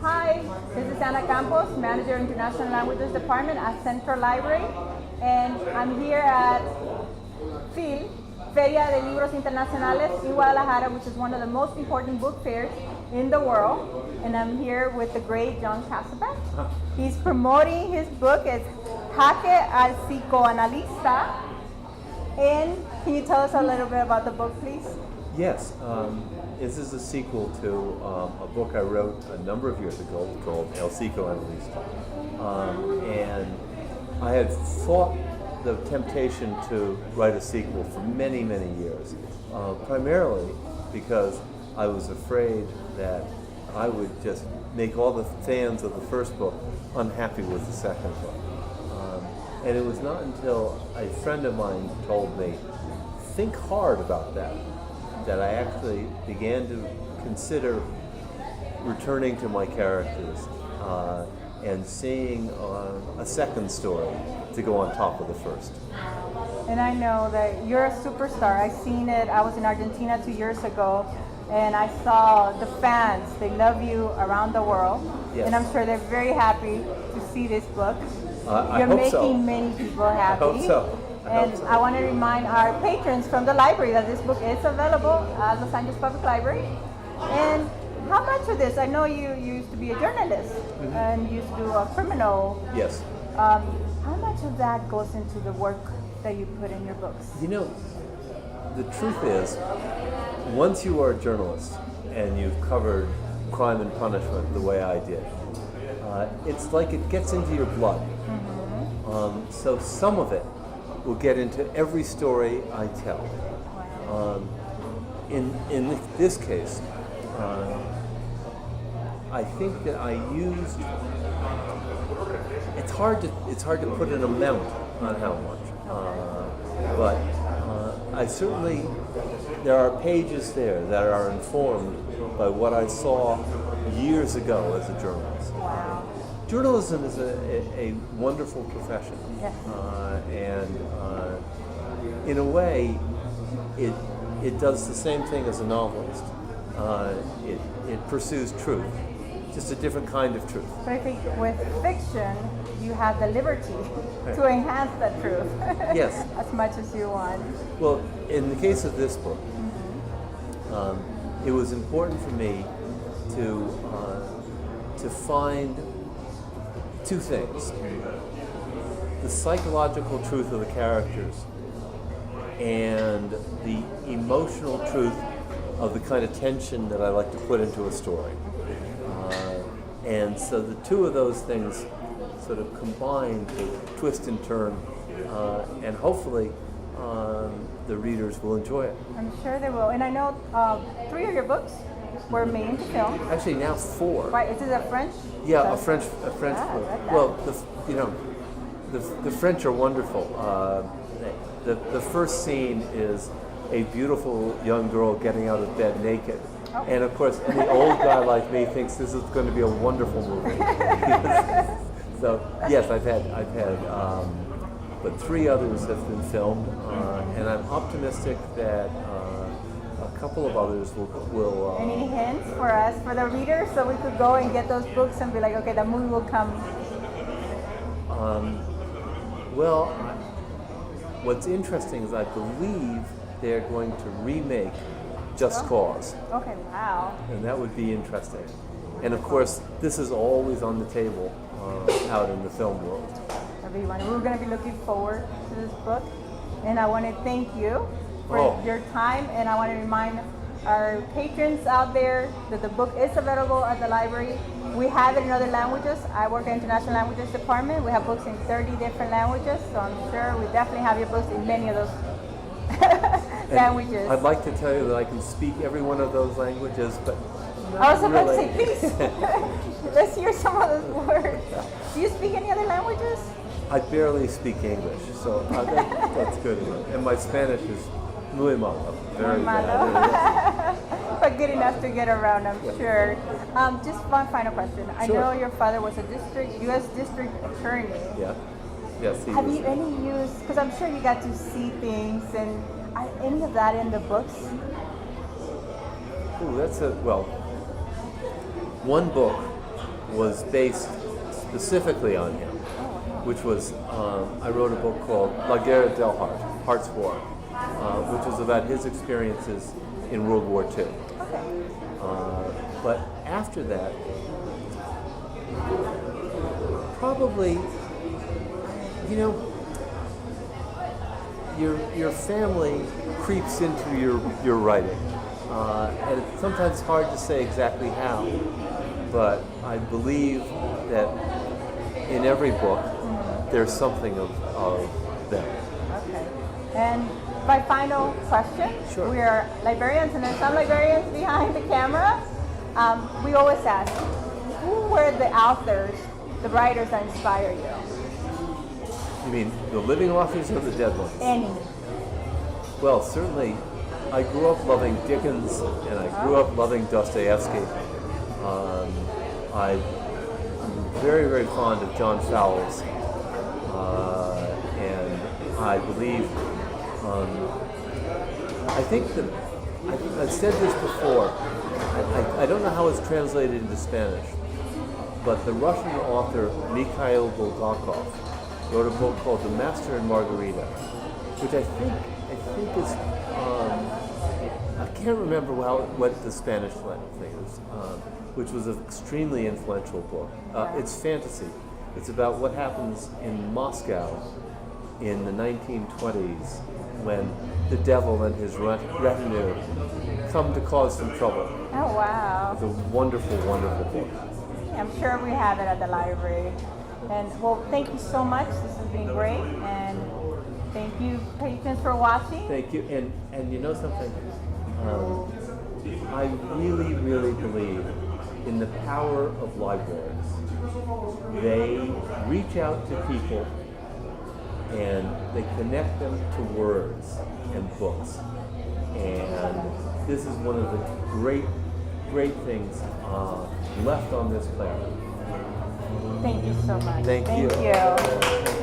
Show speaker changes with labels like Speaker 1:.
Speaker 1: Hi, this is Ana Campos, Manager International Languages Department at Central Library, and I'm here at FIL, Feria de Libros Internacionales in Guadalajara, which is one of the most important book fairs in the world, and I'm here with the great John Katzenbach. He's promoting his book, it's Jaque al Psicoanalista, and can you tell us a little bit about the book, please?
Speaker 2: Yes, this is a sequel to a book I wrote a number of years ago called El Psicoanalista. And I had fought the temptation to write a sequel for many, many years, primarily because I was afraid that I would just make all the fans of the first book unhappy with the second book. And it was not until a friend of mine told me, think hard about that I actually began to consider returning to my characters and seeing a second story to go on top of the first.
Speaker 1: And I know that you're a superstar. I've seen it. I was in Argentina 2 years ago, and I saw the fans. They love you around the world.
Speaker 2: Yes.
Speaker 1: And I'm sure they're very happy to see this book.
Speaker 2: I
Speaker 1: You're
Speaker 2: hope
Speaker 1: making
Speaker 2: so.
Speaker 1: many people happy.
Speaker 2: I hope so.
Speaker 1: And I want to remind our patrons from the library that this book is available at Los Angeles Public Library. And how much of this, I know you used to be a journalist and used to do a criminal.
Speaker 2: Yes.
Speaker 1: How much of that goes into the work that you put in your books?
Speaker 2: You know, the truth is, once you are a journalist and you've covered crime and punishment the way I did, it's like it gets into your blood. So some of it will get into every story I tell. In this case, I think that I used. It's hard to put an amount on how much, but I certainly there are pages there that are informed by what I saw years ago as a journalist.
Speaker 1: Wow.
Speaker 2: Journalism is a wonderful profession,
Speaker 1: Yes.
Speaker 2: And in a way, it does the same thing as a novelist. It pursues truth, just a different kind of truth.
Speaker 1: But I think with fiction, you have the liberty to enhance that truth.
Speaker 2: Yes.
Speaker 1: As much as you want.
Speaker 2: Well, in the case of this book, it was important for me to find two things: the psychological truth of the characters and the emotional truth of the kind of tension that I like to put into a story. And so the two of those things sort of combine to twist and turn, and hopefully the readers will enjoy it.
Speaker 1: I'm sure they will. And I know 3 of your books were made into film.
Speaker 2: Actually, now 4.
Speaker 1: Right? Is it a French?
Speaker 2: Yeah, a French
Speaker 1: I
Speaker 2: book.
Speaker 1: like that.
Speaker 2: Well, the French are wonderful. The first scene is a beautiful young girl getting out of bed naked.
Speaker 1: Oh.
Speaker 2: And of course, any old guy like me thinks this is going to be a wonderful movie. So yes, I've had, but 3 others have been filmed, and I'm optimistic that a couple of others will.
Speaker 1: Any hints for us, for the readers, so we could go and get those books and be like, okay, the movie will come?
Speaker 2: Well, what's interesting is I believe they're going to remake Just Cause,
Speaker 1: Okay, wow.
Speaker 2: and that would be interesting. And of course, this is always on the table out in the film world.
Speaker 1: Everyone, we're going to be looking forward to this book, and I want to thank you for your time, and I want to remind our patrons out there that the book is available at the library. We have it in other languages. I work in International Languages Department. We have books in 30 different languages, so I'm sure we definitely have your books in many of those languages.
Speaker 2: I'd like to tell you that I can speak every one of those languages, but
Speaker 1: I was about
Speaker 2: really.
Speaker 1: to say, please, let's hear some of those words. Do you speak any other languages?
Speaker 2: I barely speak English, so that's good enough. And my Spanish is muy malo, very bad.
Speaker 1: But good enough to get around, I'm sure. Just one final question. I
Speaker 2: Sure.
Speaker 1: know your father was a U.S. district attorney.
Speaker 2: Yeah. Yes, he
Speaker 1: Have
Speaker 2: was.
Speaker 1: you any use, because I'm sure you got to see things, and are any of that in the books?
Speaker 2: Ooh, that's well, one book was based specifically on him, which was, I wrote a book called La Guerra del Heart, Heart's War, which was about his experiences in World War II.
Speaker 1: Okay.
Speaker 2: But after that, probably, you know, your family creeps into your writing, and it's sometimes hard to say exactly how, but I believe that in every book there's something of them.
Speaker 1: Okay. And my final question.
Speaker 2: Sure.
Speaker 1: We are librarians, and there's some librarians behind the camera. We always ask, who were the authors, the writers that inspire you?
Speaker 2: You mean the living authors or the dead ones?
Speaker 1: Any.
Speaker 2: Well, certainly, I grew up loving Dickens, and I grew up loving Dostoevsky. I'm very, very fond of John Fowles, and I believe, I think that, I've said this before, I don't know how it's translated into Spanish, but the Russian author Mikhail Bulgakov wrote a book called The Master and Margarita, which I think is, I can't remember what the Spanish thing is, which was an extremely influential book. It's fantasy. It's about what happens in Moscow in the 1920s when the devil and his retinue come to cause some trouble.
Speaker 1: Oh, wow.
Speaker 2: It's a wonderful, wonderful book.
Speaker 1: I'm sure we have it at the library. And well, thank you so much. This has been great. And thank you, patrons, for watching.
Speaker 2: Thank you. And you know something? I really, really believe in the power of libraries. They reach out to people and they connect them to words and books. And this is one of the great, great things left on this planet.
Speaker 1: Thank you so much.
Speaker 2: Thank you.
Speaker 1: Thank you.